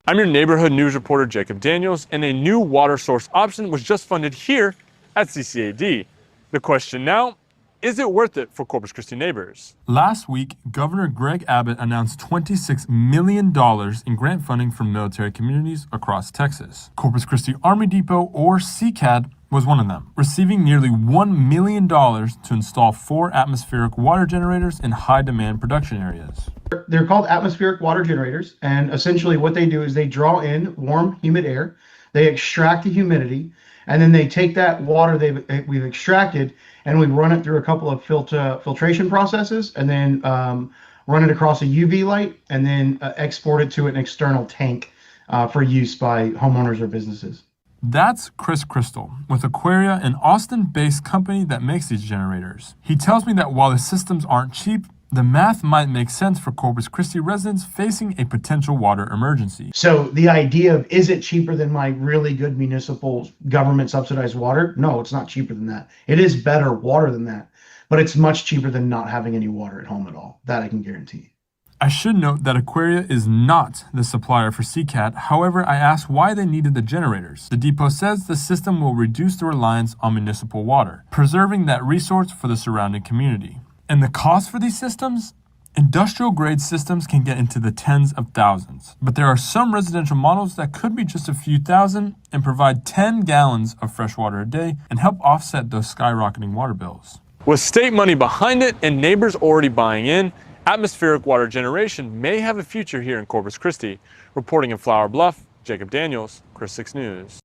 I'm your neighborhood news reporter, Jacob Daniels, and a new water source option was just funded here at CCAD. The question now, is it worth it for Corpus Christi neighbors? Last week, Governor Greg Abbott announced $26 million in grant funding for military communities across Texas. Corpus Christi Army Depot, or CCAD, was one of them, receiving nearly $1 million to install 4 atmospheric water generators in high-demand production areas. They're called atmospheric water generators, and essentially what they do is they draw in warm, humid air, they extract the humidity, and then they take that water we've extracted and we run it through a couple of filtration processes, and then run it across a UV light, and then export it to an external tank for use by homeowners or businesses. That's Christal, with Aquaria, an Austin-based company that makes these generators. He tells me that while the systems aren't cheap, the math might make sense for Corpus Christi residents facing a potential water emergency. So the idea of, is it cheaper than my really good municipal government subsidized water? No, it's not cheaper than that. It is better water than that, but it's much cheaper than not having any water at home at all. That I can guarantee. I should note that Aquaria is not the supplier for CCAD. However, I asked why they needed the generators. The depot says the system will reduce the reliance on municipal water, preserving that resource for the surrounding community. And the cost for these systems? Industrial-grade systems can get into the tens of thousands, but there are some residential models that could be just a few thousand and provide 10 gallons of fresh water a day and help offset those skyrocketing water bills. With state money behind it and neighbors already buying in, atmospheric water generation may have a future here in Corpus Christi. Reporting in Flower Bluff, Jacob Daniels, KRIS 6 News.